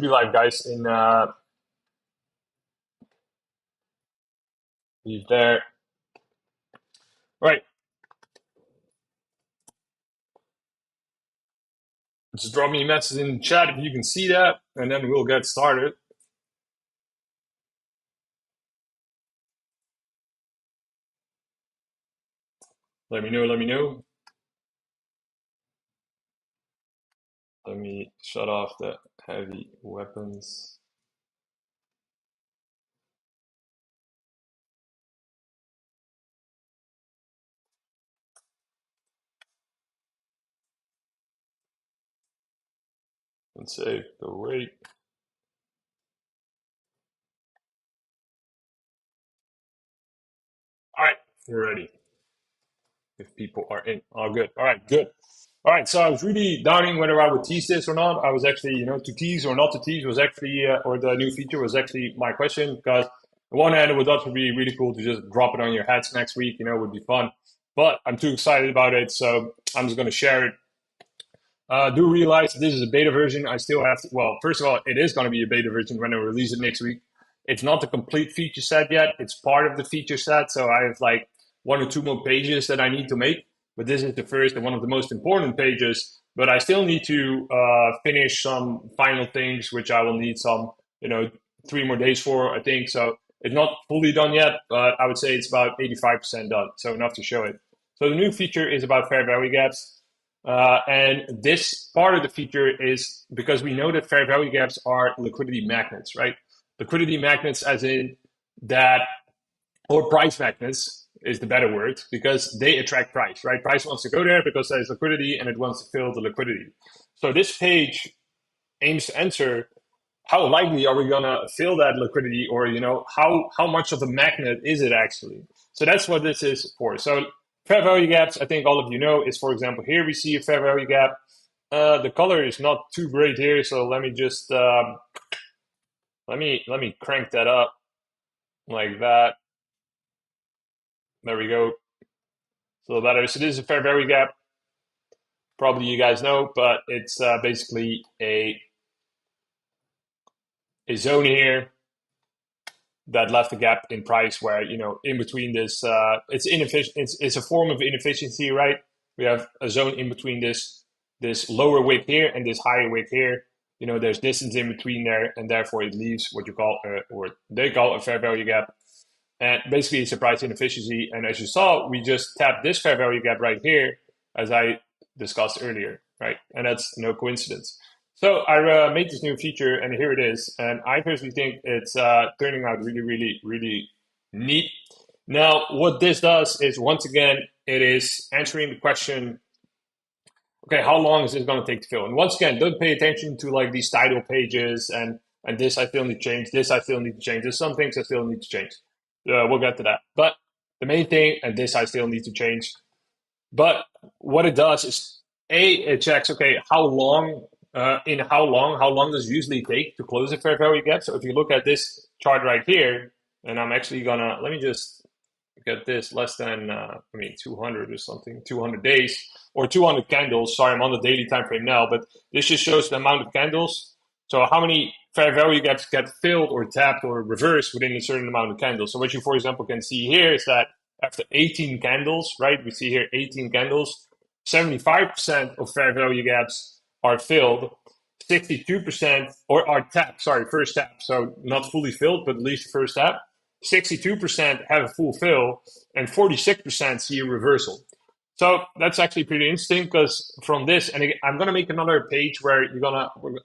Be live, guys. In He's there. Right. Just drop me a message in the chat if you can see that, and then we'll get started. Let me know. Let me know. Let me shut off the heavy weapons. And save the wait. All right, we're ready. If people are in, all good. All right, good. All right, so I was really doubting whether I would tease this or not. I was actually, to tease or not to tease was actually, or the new feature was actually my question. Because on one hand, it would also be really cool to just drop it on your heads next week. It would be fun. But I'm too excited about it, so I'm just going to share it. Do realize this is a beta version. I still have to, well, first of all, it is going to be a beta version when I release it next week. It's not the complete feature set yet. It's part of the feature set. So I have like one or two more pages that I need to make. But this is the first and one of the most important pages. But I still need to finish some final things, which I will need some, 3 more days for, I think. So it's not fully done yet, but I would say it's about 85% done. So enough to show it. So the new feature is about fair value gaps. And this part of the feature is because we know that fair value gaps are liquidity magnets, right? Liquidity magnets, as in that, or price magnets is the better word, because they attract price, right? Price wants to go there because there's liquidity and it wants to fill the liquidity. So this page aims to answer how likely are we gonna fill that liquidity, or how much of a magnet is it actually? So that's what this is for. So fair value gaps, I think all of you know, is, for example, here we see a fair value gap. The color is not too great here, so let me just let me crank that up like that. There we go. It's a little better. So this is a fair value gap. Probably you guys know, but it's basically a zone here that left a gap in price where, in between this, it's inefficient. It's a form of inefficiency, right? We have a zone in between this lower wick here and this higher wick here. There's distance in between there, and therefore it leaves what you call, or they call, a fair value gap. And basically it's a price inefficiency. And as you saw, we just tapped this fair value gap right here, as I discussed earlier, right? And that's no coincidence. So I made this new feature, and here it is. And I personally think it's turning out really, really, really neat. Now, what this does is, once again, it is answering the question, okay, how long is this going to take to fill? And once again, don't pay attention to like these title pages and this I still need to change, this I still need to change. There's some things I still need to change. We'll get to that. But the main thing, and this I still need to change. But what it does is, it checks, okay, how long does it usually take to close a fair value gap? So if you look at this chart right here, and I'm actually gonna, let me just get this less than, 200 or something, 200 days or 200 candles. Sorry, I'm on the daily time frame now, but this just shows the amount of candles. So how many fair value gaps get filled or tapped or reversed within a certain amount of candles. So what you, for example, can see here is that after 18 candles, right, we see here 18 candles, 75% of fair value gaps are filled, 62% or are tapped, first tap, so not fully filled, but at least the first tap. 62% have a full fill, and 46% see a reversal. So that's actually pretty interesting, because from this, and I'm gonna make another page where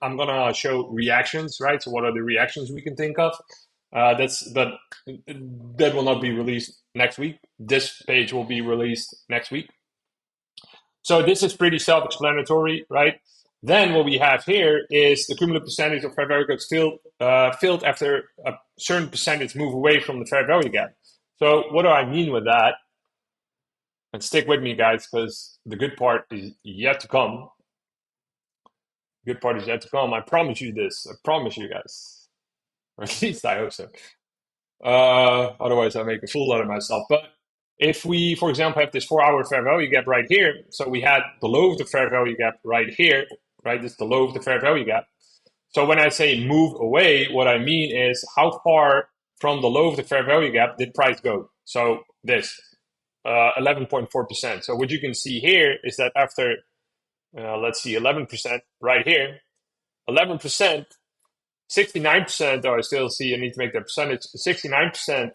I'm gonna show reactions, right? So what are the reactions we can think of? But that will not be released next week. This page will be released next week. So this is pretty self-explanatory, right? Then what we have here is the cumulative percentage of fair value gaps filled after a certain percentage move away from the fair value gap. So what do I mean with that? And stick with me, guys, because the good part is yet to come. The good part is yet to come. I promise you this. I promise you guys. Or at least I hope so. Otherwise, I make a fool out of myself. But if we, for example, have this 4-hour fair value gap right here, so we had the low of the fair value gap right here, right? This is the low of the fair value gap. So when I say move away, what I mean is how far from the low of the fair value gap did price go? So this 11.4%. So what you can see here is that after, let's see, 11% right here, 11%, 69%, or I still see I need to make that percentage, 69%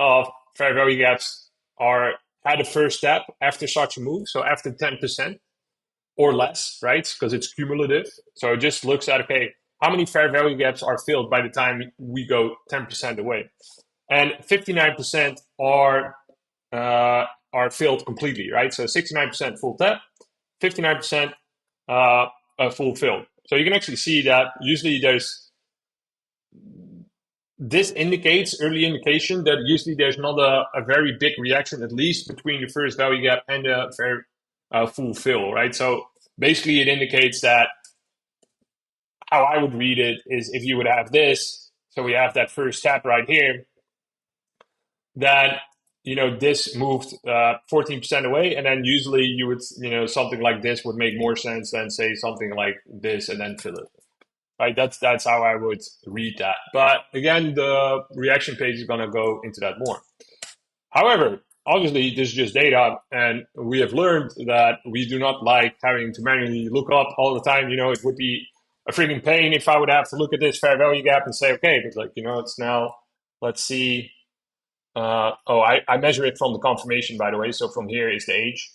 of fair value gaps are at the first step after such a move. So after 10% or less, right? Because it's cumulative. So it just looks at, okay, how many fair value gaps are filled by the time we go 10% away? And 59% are filled completely, right? So 69% full tap, 59% full fill. So you can actually see that usually this indicates early indication that usually there's not a very big reaction, at least between the first value gap and the fair full fill, right? So basically it indicates that how I would read it is if you would have this, so we have that first tap right here, that this moved 14% away, and then usually you would something like this would make more sense than say something like this and then fill it, right? That's how I would read that. But again, the reaction page is going to go into that more. However, obviously this is just data, and we have learned that we do not like having to manually look up all the time. It would be a freaking pain if I would have to look at this fair value gap and say, okay, but it's now, let's see. I measure it from the confirmation, by the way. So from here is the age.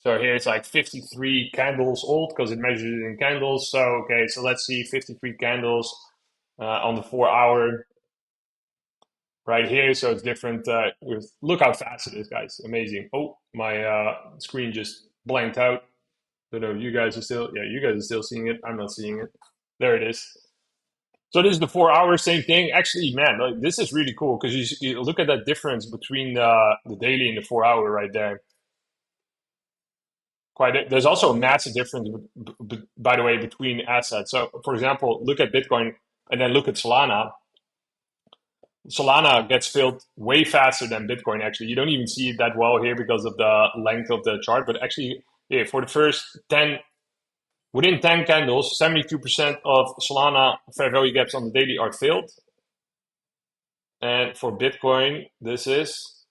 So here it's like 53 candles old because it measures it in candles. So, okay, so let's see 53 candles on the 4-hour right here. So it's different. Look how fast it is, guys. Amazing. Oh, my screen just blanked out. I don't know, you guys are still seeing it. I'm not seeing it. There it is. So this is the 4-hour, same thing. Actually, man, like, this is really cool because you look at that difference between the daily and the 4-hour right there. There's also a massive difference, by the way, between assets. So, for example, look at Bitcoin and then look at Solana. Solana gets filled way faster than Bitcoin, actually. You don't even see it that well here because of the length of the chart. But actually, yeah, for the first 10, within 10 candles, 72% of Solana fair value gaps on the daily are filled. And for Bitcoin, this is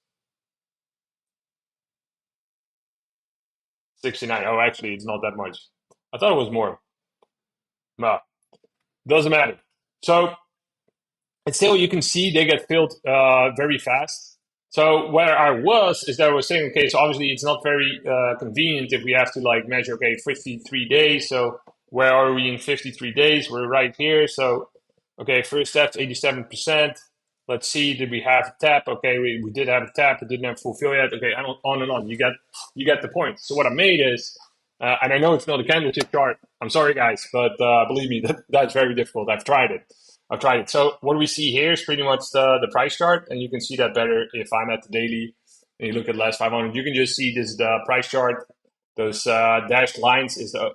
69. Oh, actually, it's not that much. I thought it was more. But doesn't matter. So, and still, you can see they get filled very fast. So where I was is that I was saying, okay, so obviously it's not very convenient if we have to measure, okay, 53 days. So where are we in 53 days? We're right here. So, okay, first step's 87%. Let's see, did we have a tap? Okay, we did have a tap. It didn't have fulfill yet. Okay, on and on. You get the point. So what I made is, and I know it's not a candlestick chart. I'm sorry, guys, but believe me, that's very difficult. I've tried it. So what we see here is pretty much the price chart, and you can see that better if I'm at the daily and you look at last 500. You can just see this the price chart. Those dashed lines is the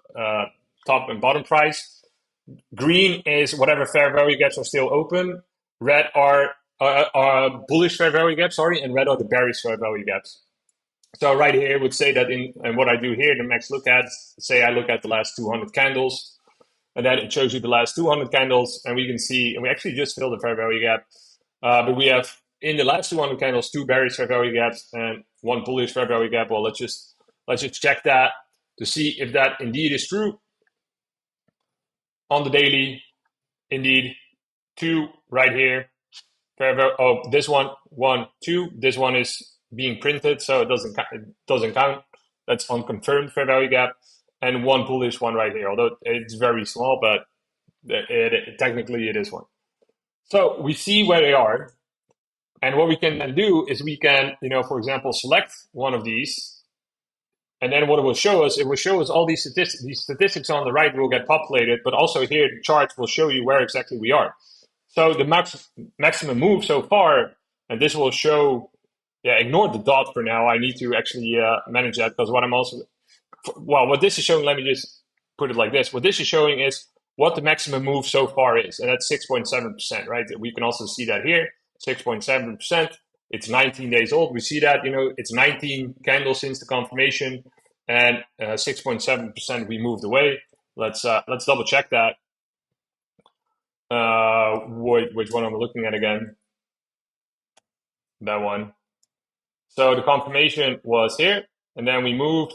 top and bottom price. Green is whatever fair value gaps are still open. Red are bullish fair value gaps, and red are the bearish fair value gaps. So right here would say that and what I do here, the max look at, say I look at the last 200 candles. And then it shows you the last 200 candles, and we can see, and we actually just filled the fair value gap. But we have in the last 200 candles 2 bearish fair value gaps and 1 bullish fair value gap. Well, let's just check that to see if that indeed is true. On the daily, indeed, 2 right here. This one, 1, 2. This one is being printed, so it doesn't count. That's unconfirmed fair value gap. And 1 bullish one right here, although it's very small, but technically it is one. So we see where they are. And what we can then do is we can, for example, select one of these. And then what it will show us all these statistics. These statistics on the right will get populated, but also here the chart will show you where exactly we are. So the maximum move so far, and this will show, ignore the dot for now. I need to actually manage that because what this is showing, let me just put it like this. What this is showing is what the maximum move so far is, and that's 6.7%, right? We can also see that here, 6.7%. It's 19 days old. We see that, it's 19 candles since the confirmation, and 6.7% we moved away. Let's double check that. which one I'm looking at again? That one. So the confirmation was here, and then we moved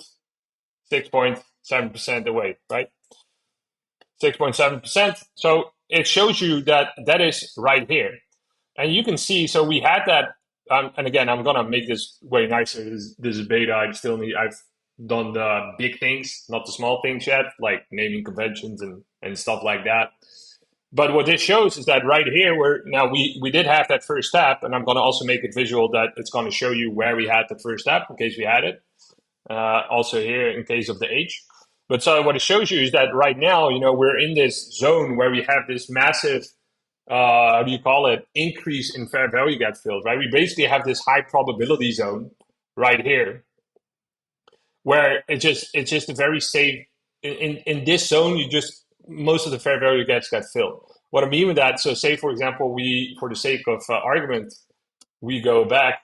6.7% away, right? 6.7%. So it shows you that that is right here. And you can see, so we had that, and again, I'm gonna make this way nicer. This is beta. I've done the big things, not the small things yet, like naming conventions and stuff like that. But what this shows is that right here, where now we did have that first step, and I'm gonna also make it visual that it's gonna show you where we had the first step in case we had it. Also here in case of the H. But so what it shows you is that right now, we're in this zone where we have this massive, how do you call it, increase in fair value gap filled, right? We basically have this high probability zone right here, where it's just a very safe. In this zone, most of the fair value gaps get filled. What I mean with that, so say for example, for the sake of argument, we go back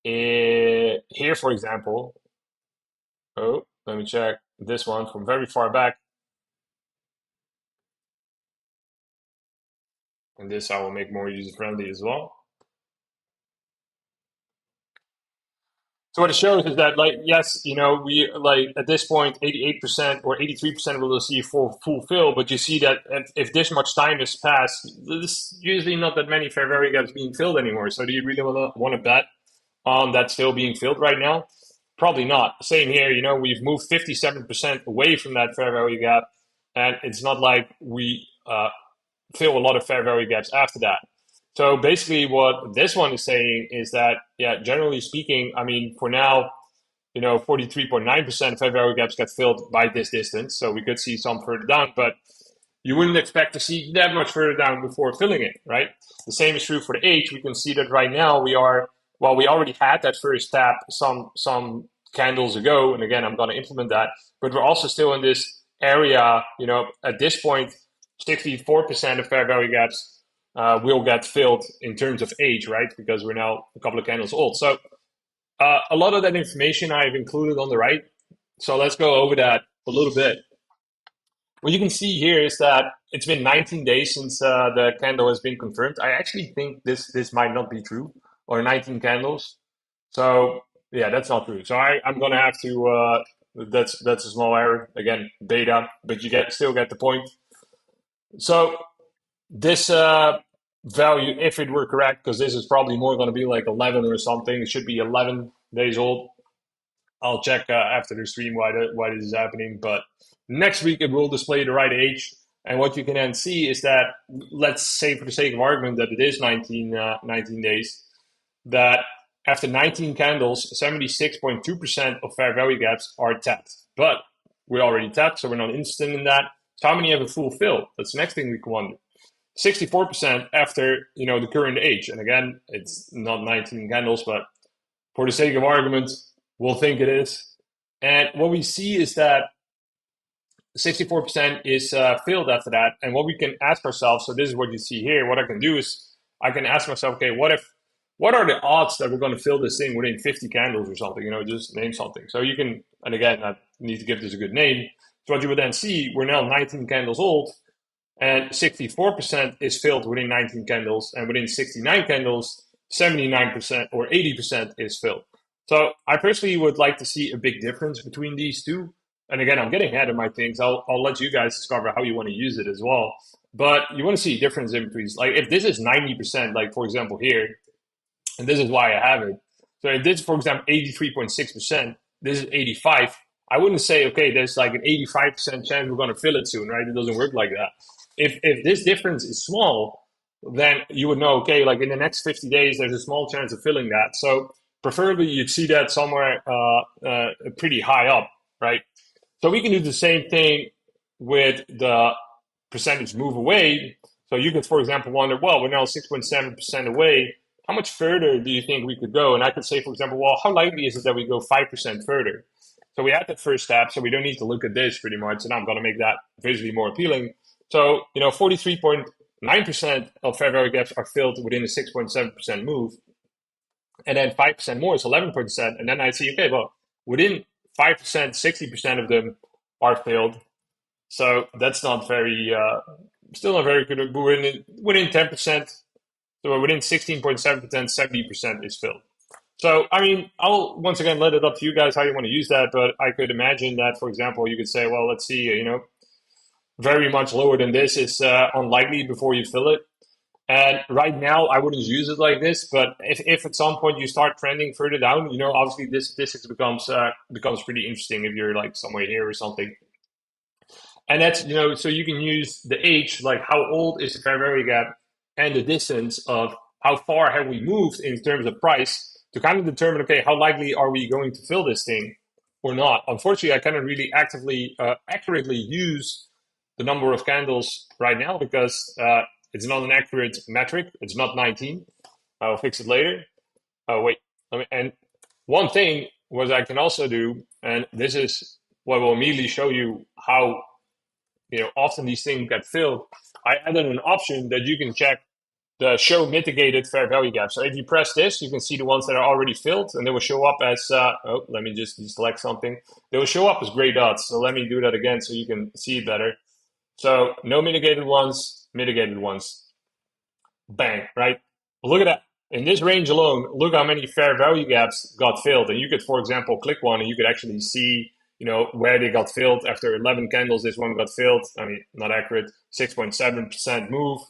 here, for example. Oh, let me check this one from very far back. And this I will make more user-friendly as well. So what it shows is that, like, yes, we like at this point, 88% or 83% will see full fill, but you see that if this much time has passed, there's usually not that many fair value gaps being filled anymore. So do you really want to bet on that still being filled right now? Probably not. Same here, we've moved 57% away from that fair value gap, and it's not like we fill a lot of fair value gaps after that. So basically, what this one is saying is that, yeah, generally speaking, I mean, for now, 43.9% fair value gaps get filled by this distance. So we could see some further down, but you wouldn't expect to see that much further down before filling it, right? The same is true for the H. We can see that right now we already had that first tap some candles ago, and again, I'm going to implement that, but we're also still in this area. At this point, 64% of fair value gaps will get filled in terms of age, right? Because we're now a couple of candles old. So a lot of that information I've included on the right. So let's go over that a little bit. What you can see here is that it's been 19 days since the candle has been confirmed. I actually think this might not be true, or 19 candles. So yeah, that's not true. So I'm gonna have to. That's a small error again, beta, but you still get the point. So this value, if it were correct, because this is probably more going to be like 11 or something, it should be 11 days old. I'll check after the stream why this is happening, but next week it will display the right age. And what you can then see is that, let's say for the sake of argument that it is 19 days, that after 19 candles, 76.2% of fair value gaps are tapped. But we're already tapped, so we're not interested in that. So how many have a full fill? That's the next thing we can wonder. 64% after the current age. And again, it's not 19 candles, but for the sake of argument, we'll think it is. And what we see is that 64% is filled after that. And what we can ask ourselves, so this is what you see here, what I can do is I can ask myself, okay, what are the odds that we're going to fill this thing within 50 candles or something? Just name something. So you can, and again, I need to give this a good name. So what you would then see, we're now 19 candles old, and 64% is filled within 19 candles, and within 69 candles, 79% or 80% is filled. So I personally would like to see a big difference between these two. And again, I'm getting ahead of my things. I'll let you guys discover how you want to use it as well. But you want to see a difference in between. Like if this is 90%, like for example here, and this is why I have it. So if this, for example, 83.6%, this is 85. I wouldn't say, okay, there's like an 85% chance we're going to fill it soon, right? It doesn't work like that. If this difference is small, then you would know, okay, like in the next 50 days, there's a small chance of filling that. So preferably you'd see that somewhere pretty high up, right? So we can do the same thing with the percentage move away. So you could, for example, wonder, well, we're now 6.7% away. How much further do you think we could go? And I could say, for example, well, how likely is it that we go 5% further? So we had that first step, so we don't need to look at this pretty much, and I'm going to make that visually more appealing. So, 43.9% of fair value gaps are filled within a 6.7% move, and then 5% more is 11%. And then I see, okay, well, within 5%, 60% of them are filled, So that's not very, still not very good. We're within 10%. So we're within 16.7%, 70% is filled. So, I mean, I'll once again let it up to you guys how you want to use that. But I could imagine that, for example, you could say, well, let's see, very much lower than this is unlikely before you fill it. And right now, I wouldn't use it like this. But if at some point you start trending further down, obviously this becomes pretty interesting if you're like somewhere here or something. And that's, so you can use the age, like how old is the fair value gap, and the distance of how far have we moved in terms of price to kind of determine, okay, how likely are we going to fill this thing or not? Unfortunately, I cannot really accurately use the number of candles right now because it's not an accurate metric. It's not 19. I'll fix it later. Oh, wait. And one thing was I can also do, and this is what will immediately show you how often these things get filled. I added an option that you can check the show mitigated fair value gap. So if you press this, you can see the ones that are already filled, and they will show up as, let me just select something. They will show up as gray dots. So let me do that again so you can see it better. So no mitigated ones, mitigated ones. Bang, right? Look at that. In this range alone, look how many fair value gaps got filled. And you could, for example, click one and you could actually see where they got filled. After 11 candles, this one got filled. I mean, not accurate. 6.7% move.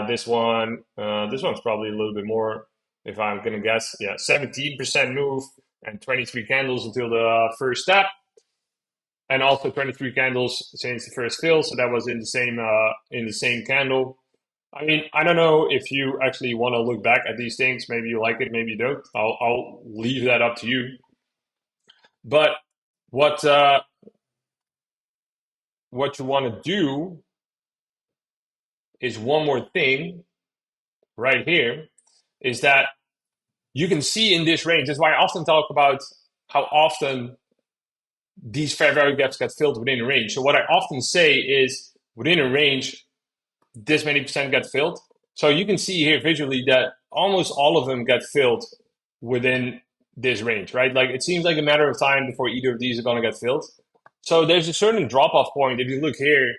This one's probably a little bit more, if I'm going to guess. Yeah, 17% move and 23 candles until the first step. And also 23 candles since the first fill. So that was in the same candle. I mean, I don't know if you actually want to look back at these things. Maybe you like it, maybe you don't. I'll leave that up to you. But what you want to do is one more thing right here is that you can see in this range. That's why I often talk about how often these fair value gaps get filled within a range. So what I often say is within a range, this many percent get filled. So you can see here visually that almost all of them get filled within this range, right? Like it seems like a matter of time before either of these are going to get filled. So there's a certain drop-off point. If you look here,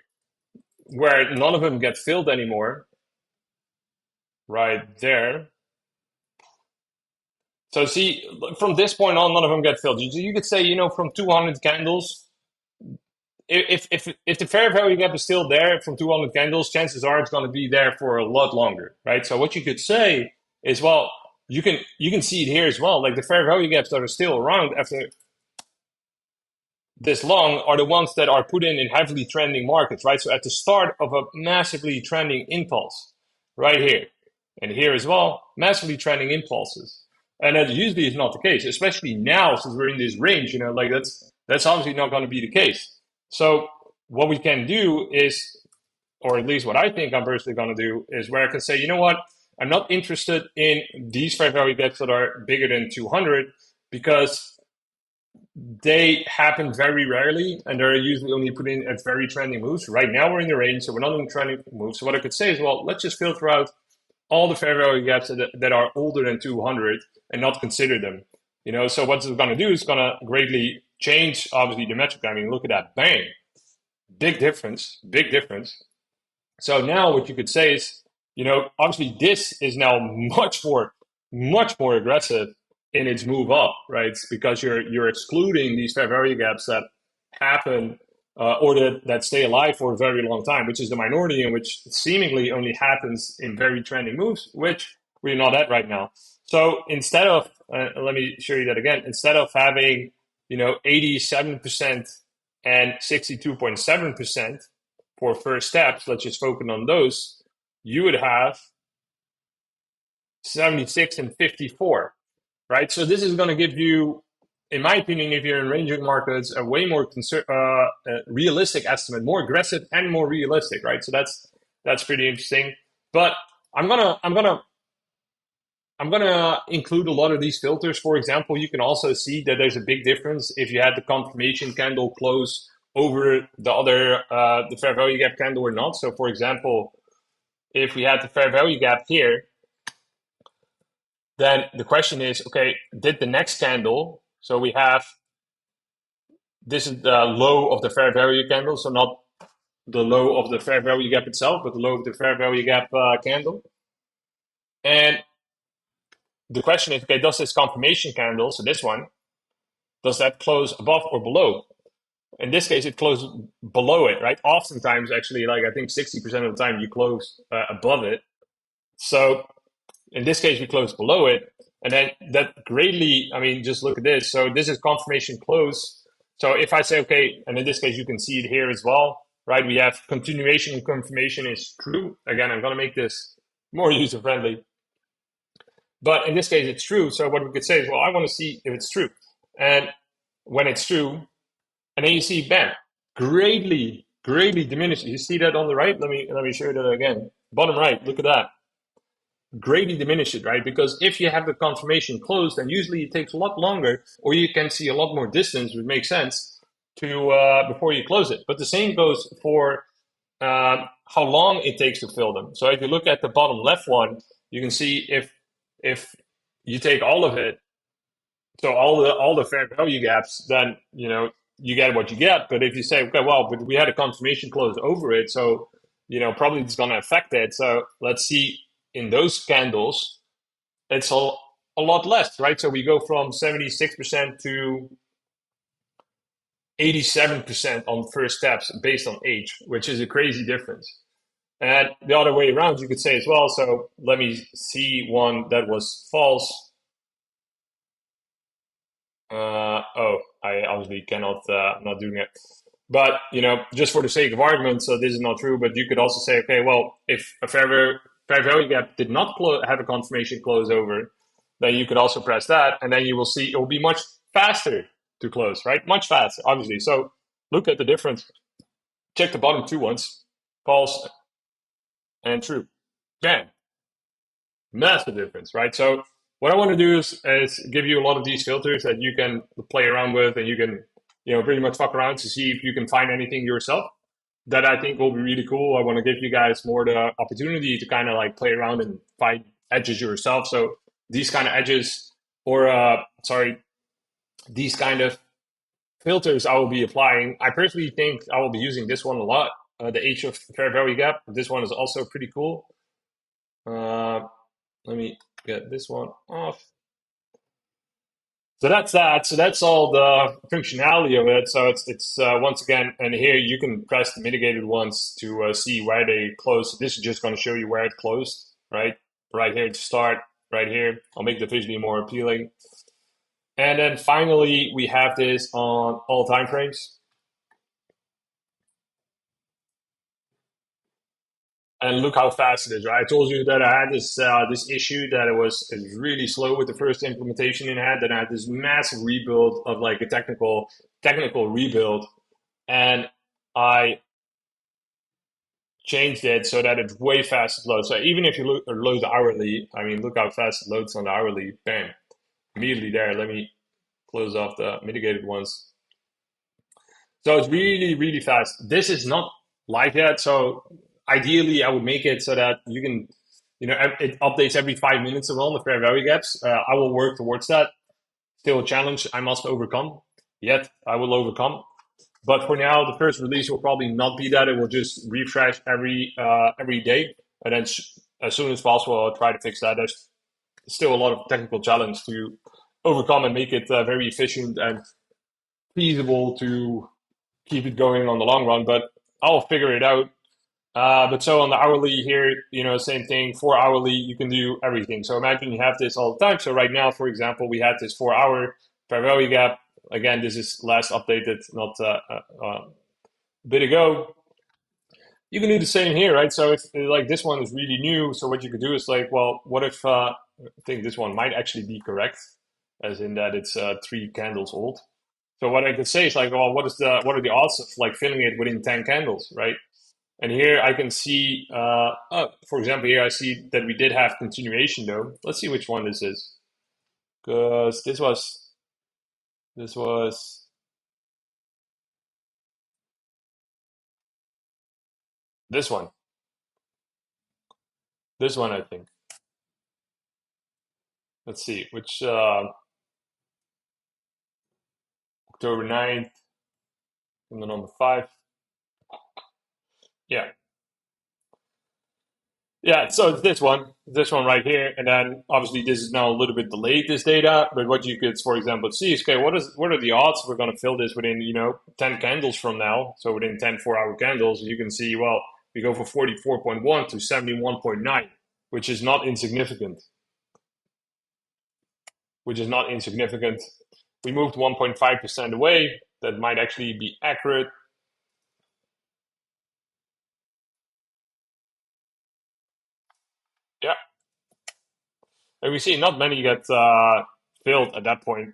where none of them get filled anymore, right there. So see, from this point on, none of them get filled. You could say, from 200 candles, if the fair value gap is still there from 200 candles, chances are it's going to be there for a lot longer, right? So what you could say is, well, you can see it here as well. Like the fair value gaps that are still around after this long are the ones that are put in heavily trending markets, right? So at the start of a massively trending impulse, right here and here as well, massively trending impulses. And that usually is not the case, especially now since we're in this range, like that's obviously not going to be the case. So what we can do is, or at least what I think I'm personally going to do is where I can say, you know what, I'm not interested in these fair value gaps that are bigger than 200 because they happen very rarely and they're usually only put in at very trending moves. Right now we're in the range, so we're not in trending moves. So what I could say is, well, let's just filter out all the fair value gaps that are older than 200 and not consider them. So what it's going to do is going to greatly change, obviously, the metric. I mean, look at that. Bang. Big difference. Big difference. So now what you could say is, obviously this is now much more aggressive in its move up, right? It's because you're excluding these fair value gaps that happen or that stay alive for a very long time, which is the minority and which seemingly only happens in very trending moves, which we're not at right now. So instead of, let me show you that again, instead of having, 87% and 62.7% for first steps, let's just focus on those, you would have 76 and 54, right? So this is going to give you, in my opinion, if you're in ranging markets, a way more realistic estimate, more aggressive and more realistic, right? So that's pretty interesting. But I'm gonna include a lot of these filters. For example, you can also see that there's a big difference if you had the confirmation candle close over the fair value gap candle or not. So for example, if we had the fair value gap here, then the question is, okay, did the next candle, so we have, this is the low of the fair value candle, so not the low of the fair value gap itself, but the low of the fair value gap candle. And the question is, okay, does this confirmation candle, so this one, does that close above or below? In this case, it closed below it, right? Oftentimes, actually, like I think 60% of the time, you close above it. So in this case, we close below it. And then that greatly, I mean, just look at this. So this is confirmation close. So if I say, okay, and in this case, you can see it here as well, right? We have continuation and confirmation is true. Again, I'm going to make this more user friendly. But in this case, it's true. So what we could say is, well, I want to see if it's true. And when it's true, and then you see, bam, greatly diminished. You see that on the right? Let me show you that again. Bottom right, look at that. Greatly diminish it, right? Because if you have the confirmation closed, then usually it takes a lot longer, or you can see a lot more distance, which makes sense to before you close it. But the same goes for how long it takes to fill them. So if you look at the bottom left one, you can see if you take all of it, so all the fair value gaps, then you get what you get. But if you say, okay, well, but we had a confirmation close over it, so probably it's going to affect it. So let's see in those candles, it's a lot less, right? So we go from 76% to 87% on first steps based on age, which is a crazy difference. And the other way around, you could say as well. So let me see one that was false. Oh, I obviously cannot, I'm not doing it. But, just for the sake of argument, so this is not true, but you could also say, okay, well, if a fair value gap did not have a confirmation close over, then you could also press that, and then you will see it will be much faster to close, right? Much faster, obviously. So look at the difference. Check the bottom two ones, false and true. Bam, massive difference, right? So what I want to do is give you a lot of these filters that you can play around with, and you can, pretty much fuck around to see if you can find anything yourself that I think will be really cool. I want to give you guys more the opportunity to kind of like play around and find edges yourself. So these kind of edges, or these kind of filters I will be applying. I personally think I will be using this one a lot. The H of fair value gap. This one is also pretty cool. Let me get this one off. So that's that. So that's all the functionality of it. So it's once again, and here you can press the mitigated ones to see where they close. This is just going to show you where it closed, right? Right here to start, right here. I'll make the visually more appealing. And then finally, we have this on all time frames. And look how fast it is, right? I told you that I had this issue that it was really slow with the first implementation it had. Then I had this massive rebuild of like a technical rebuild, and I changed it so that it's way faster to load. So even if you load the hourly, I mean, look how fast it loads on the hourly. Bam, immediately there. Let me close off the mitigated ones. So it's really fast. This is not like that. So ideally, I would make it so that you can, it updates every 5 minutes as well, the fair value gaps. I will work towards that. Still a challenge I must overcome. Yet I will overcome. But for now, the first release will probably not be that. It will just refresh every day, and then as soon as possible, I'll try to fix that. There's still a lot of technical challenge to overcome and make it very efficient and feasible to keep it going on the long run, but I'll figure it out. But so on the hourly here, same thing. For hourly, you can do everything. So imagine you have this all the time. So right now, for example, we had this 4 hour fair value gap. Again, this is last updated, not a bit ago. You can do the same here, right? So if like this one is really new, so what you could do is like, well, what if I think this one might actually be correct, as in that it's 3 candles old. So what I could say is like, well, what are the odds of like filling it within 10 candles, right? And here I can see, for example, here I see that we did have continuation though. Let's see which one this is, because this was this one, I think. Let's see which October 9th, and the number 5. Yeah. Yeah, so it's this one right here, and then obviously this is now a little bit delayed, this data. But what you could, for example, see is, okay, what are the odds we're going to fill this within 10 candles from now? So within 10 4-hour candles, you can see, well, we go from 44.1 to 71.9, which is not insignificant. Which is not insignificant. We moved 1.5% away. That might actually be accurate. Yeah, and we see not many get filled at that point.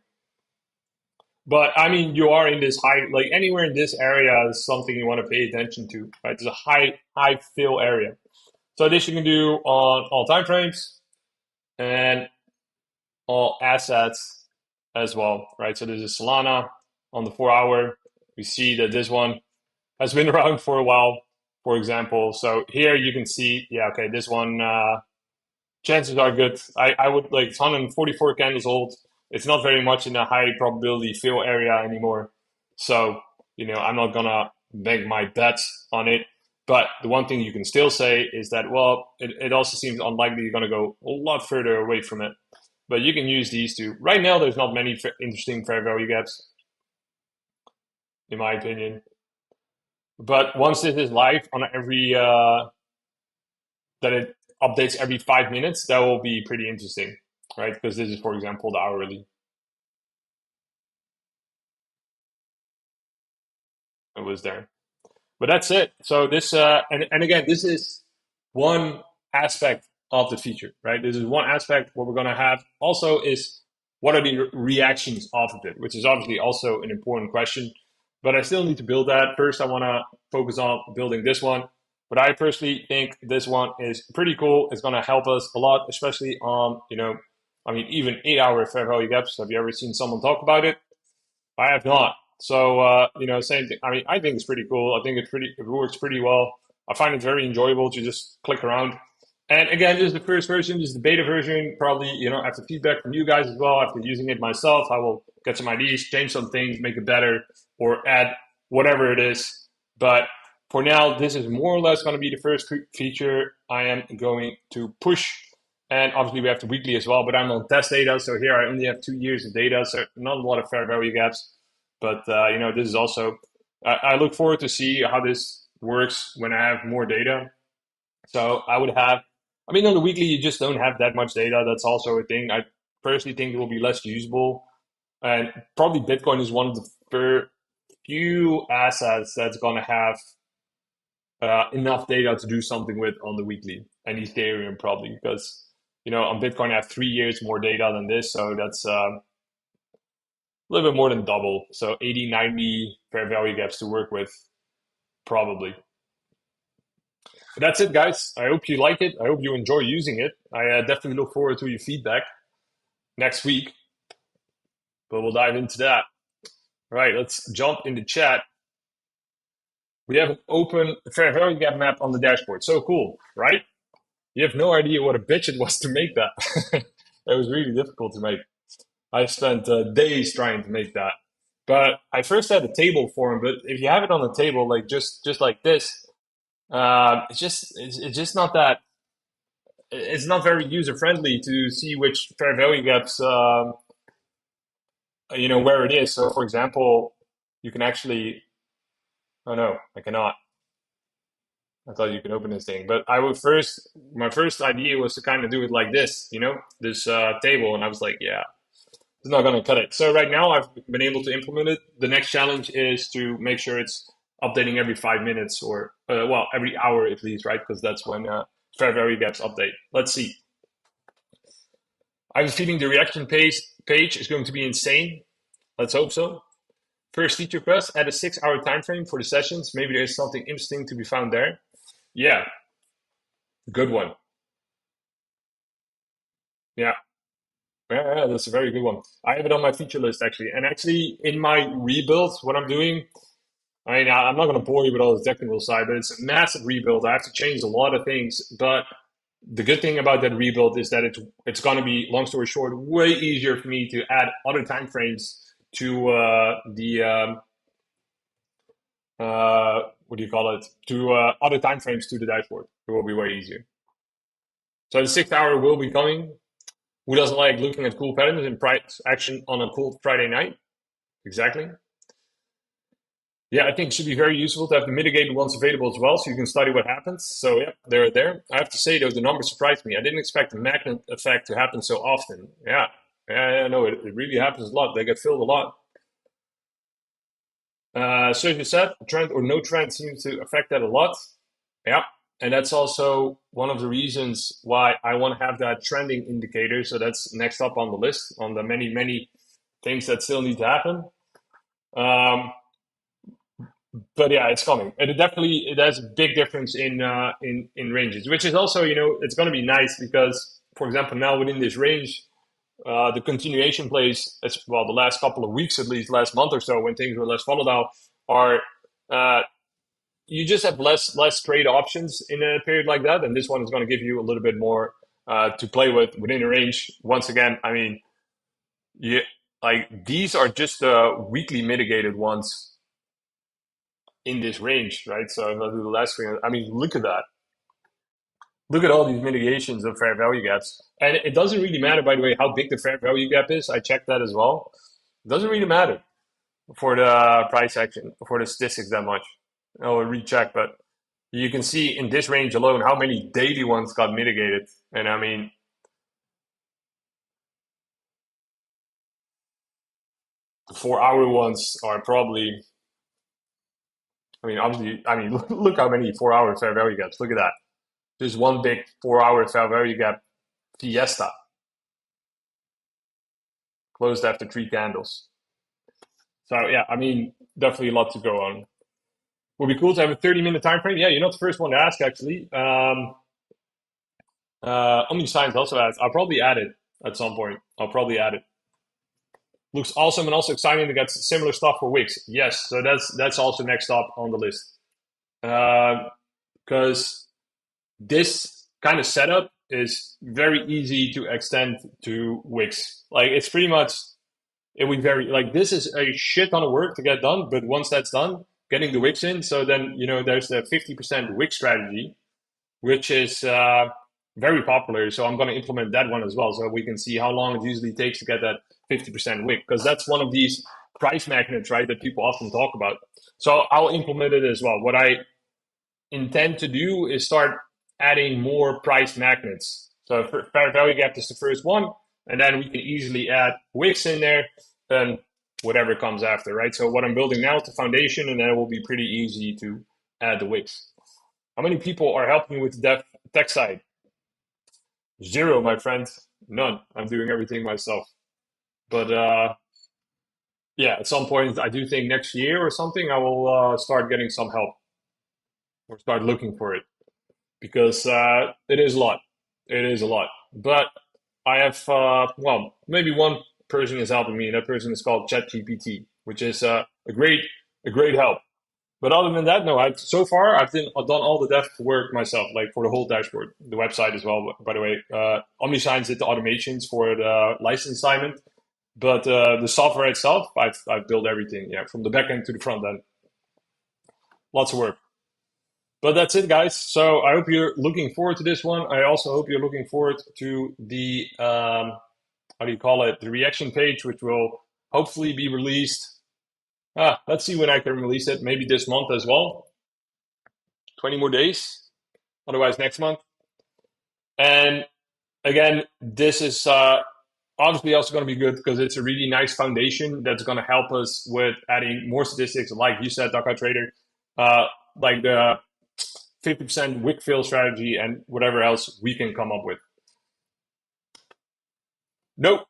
But I mean, you are in this high, like anywhere in this area is something you want to pay attention to, right? It's a high fill area. So this you can do on all time frames and all assets as well, right? So this is Solana on the 4-hour. We see that this one has been around for a while, for example. So here you can see, yeah, okay, this one chances are good. I would like, it's 144 candles old. It's not very much in a high probability fill area anymore. So, I'm not gonna make my bets on it. But the one thing you can still say is that, well, it also seems unlikely you're gonna go a lot further away from it. But you can use these two. Right now, there's not many interesting fair value gaps, in my opinion. But once this is live on every that it updates every 5 minutes, that will be pretty interesting, right? Because this is, for example, the hourly. It was there. But that's it. So this, and again, this is one aspect of the feature, right? This is one aspect. What we're going to have also is what are the reactions off of it, which is obviously also an important question. But I still need to build that. First, I want to focus on building this one. But I personally think this one is pretty cool. It's going to help us a lot, especially on, I mean, even 8-hour fair value gaps. Have you ever seen someone talk about it? I have not. So same thing. I mean, I think it's pretty cool. I think it works pretty well. I find it very enjoyable to just click around. And again, this is the first version. This is the beta version. Probably, after feedback from you guys as well, after using it myself, I will get some ideas, change some things, make it better, or add whatever it is. But for now, this is more or less going to be the first feature I am going to push. And obviously, we have the weekly as well, but I'm on test data. So here I only have 2 years of data, so not a lot of fair value gaps. But, this is also, I look forward to see how this works when I have more data. So I would have, I mean, on the weekly, you just don't have that much data. That's also a thing. I personally think it will be less usable. And probably Bitcoin is one of the few assets that's going to have enough data to do something with on the weekly, and Ethereum probably because on Bitcoin I have 3 years more data than this, so that's a little bit more than double. So 80, 90 fair value gaps to work with, probably. But that's it, guys. I hope you like it. I hope you enjoy using it. I definitely look forward to your feedback next week, but we'll dive into that. All right, let's jump in the chat. We have an open fair value gap map on the dashboard. So cool, right? You have no idea what a bitch it was to make that. It was really difficult to make. I spent days trying to make that. But I first had a table for him. But if you have it on the table, like just like this, it's just not that. It's not very user friendly to see which fair value gaps, where it is. So, for example, you can actually. Oh no, I cannot. I thought you could open this thing, but my first idea was to kind of do it like this, this table, and I was like, yeah, it's not going to cut it. So right now I've been able to implement it. The next challenge is to make sure it's updating every 5 minutes or, every hour at least, right? Because that's when fair value gaps update. Let's see. I have a feeling the reaction page is going to be insane. Let's hope so. First feature request, add a 6-hour time frame for the sessions. Maybe there's something interesting to be found there. Yeah, good one. Yeah. Yeah, that's a very good one. I have it on my feature list actually. And actually, in my rebuild, what I'm doing, I mean, I'm not going to bore you with all the technical side, but it's a massive rebuild. I have to change a lot of things. But the good thing about that rebuild is that it's going to be, long story short, way easier for me to add other time frames to what do you call it, to other time frames to the dashboard. It will be way easier. So the 6 hour will be coming. Who doesn't like looking at cool patterns and price action on a cool Friday night? Exactly. Yeah, I think it should be very useful to have the mitigated ones available as well, so you can study what happens. So yeah, they're there. I have to say though, the numbers surprised me. I didn't expect the magnet effect to happen so often. Yeah, no, it really happens a lot. They get filled a lot. So as you said, trend or no trend seems to affect that a lot. Yeah, and that's also one of the reasons why I want to have that trending indicator. So that's next up on the list on the many things that still need to happen. But yeah, it's coming, and it has a big difference in ranges, which is also it's going to be nice because, for example, now within this range, the continuation plays as well. The last couple of weeks, at least last month or so, when things were less volatile, are uh, you just have less trade options in a period like that, and this one is going to give you a little bit more to play with within a range. Once again, I mean, yeah, like these are just the weekly mitigated ones in this range, right? So if I do the last thing, I mean, look at that. Look at all these mitigations of fair value gaps. And it doesn't really matter, by the way, how big the fair value gap is. I checked that as well. It doesn't really matter for the price action, for the statistics that much. I'll recheck, but you can see in this range alone how many daily ones got mitigated. And I mean, the 4 hour ones are probably, I mean, obviously, I mean, look how many 4 hour fair value gaps. Look at that. There's one big 4 hour fair value gap fiesta closed after three candles. So yeah, I mean, definitely a lot to go on. Would be cool to have a 30-minute time frame. Yeah, you're not the first one to ask actually. OmniScience also asked. I'll probably add it at some point. I'll probably add it. Looks awesome and also exciting to get similar stuff for Wix. Yes, so that's also next up on the list. Because this kind of setup is very easy to extend to Wix. Like it's pretty much it would very like this is a shit ton of work to get done, but once that's done, getting the Wix in, so then there's the 50% Wix strategy, which is very popular. So I'm going to implement that one as well, so we can see how long it usually takes to get that 50% Wix, because that's one of these price magnets, right, that people often talk about. So I'll implement it as well. What I intend to do is start adding more price magnets. So fair value gap is the first one, and then we can easily add Wix in there, then whatever comes after, right? So what I'm building now is the foundation, and then it will be pretty easy to add the Wix. How many people are helping you with the dev tech side? Zero, my friend. None. I'm doing everything myself. But yeah, at some point, I do think next year or something, I will start getting some help or start looking for it, because it is a lot. It is a lot. But I have, well, maybe one person is helping me, and that person is called ChatGPT, which is a great help. But other than that, no. So far I've done all the dev work myself, like for the whole dashboard, the website as well. By the way, OmniScience did the automations for the license assignment, but the software itself, I've built everything, yeah, from the back end to the front end. Lots of work. But that's it, guys. So I hope you're looking forward to this one. I also hope you're looking forward to the how do you call it? The reaction page, which will hopefully be released. Let's see when I can release it. Maybe this month as well. 20 more days. Otherwise, next month. And again, this is obviously also going to be good because it's a really nice foundation that's going to help us with adding more statistics, like you said, Daka Trader, like the 50% wick fill strategy and whatever else we can come up with. Nope.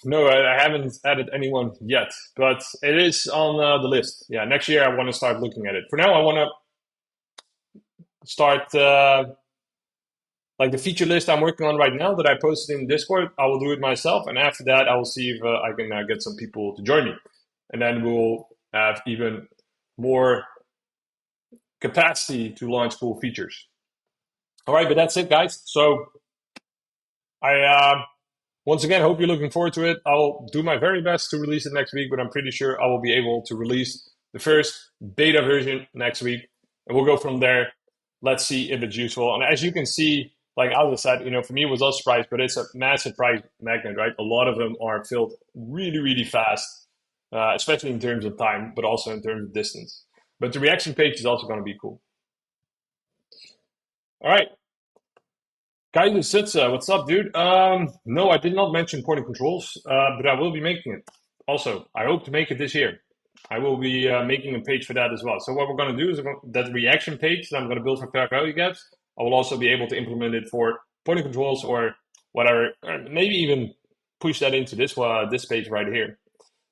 No, I haven't added anyone yet, but it is on the list. Yeah, next year I want to start looking at it. For now, I want to start like the feature list I'm working on right now that I posted in Discord. I will do it myself, and after that, I will see if I can get some people to join me, and then we'll have even more capacity to launch cool features. All right, but that's it, guys. So I once again hope you're looking forward to it. I'll do my very best to release it next week, but I'm pretty sure I will be able to release the first beta version next week. and we'll go from there. Let's see if it's useful. And as you can see, like Aldo said, for me it was also surprise, but it's a massive price magnet, right? A lot of them are filled really, really fast, especially in terms of time, but also in terms of distance. But the reaction page is also going to be cool. All right. Guy who sits, what's up, dude? No, I did not mention point controls, but I will be making it. Also, I hope to make it this year. I will be making a page for that as well. So what we're going to do is that reaction page that I'm going to build for fair value gaps, I will also be able to implement it for point controls or whatever, or maybe even push that into this page right here.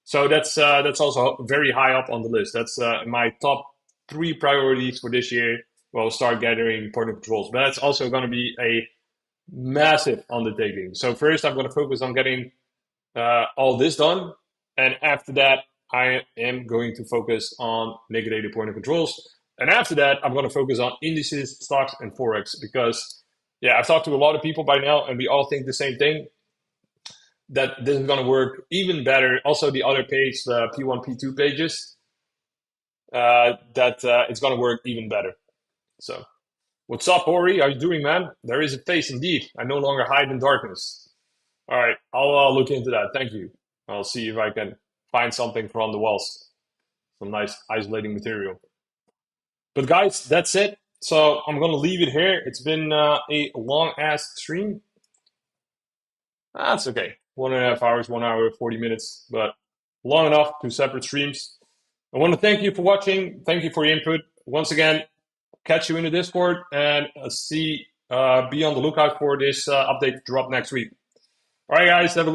So that's also very high up on the list. That's my top 3 priorities for this year. We'll start gathering point controls, but that's also going to be a massive undertaking. So first, I'm going to focus on getting all this done, and after that, I am going to focus on liquidated point of controls. And after that, I'm going to focus on indices, stocks, and forex because, yeah, I've talked to a lot of people by now, and we all think the same thing. That this is going to work even better. Also, the other page, the P1, P2 pages, that it's going to work even better. So. What's up, Ori? How you doing, man? There is a face indeed. I no longer hide in darkness. All right, I'll look into that. Thank you. I'll see if I can find something from the walls. Some nice isolating material. But guys, that's it. So I'm going to leave it here. It's been a long-ass stream. That's okay. 1.5 hours, 1 hour, 40 minutes, but long enough, 2 separate streams. I want to thank you for watching. Thank you for your input. Once again, catch you in the Discord and be on the lookout for this update to drop next week. All right, guys, have a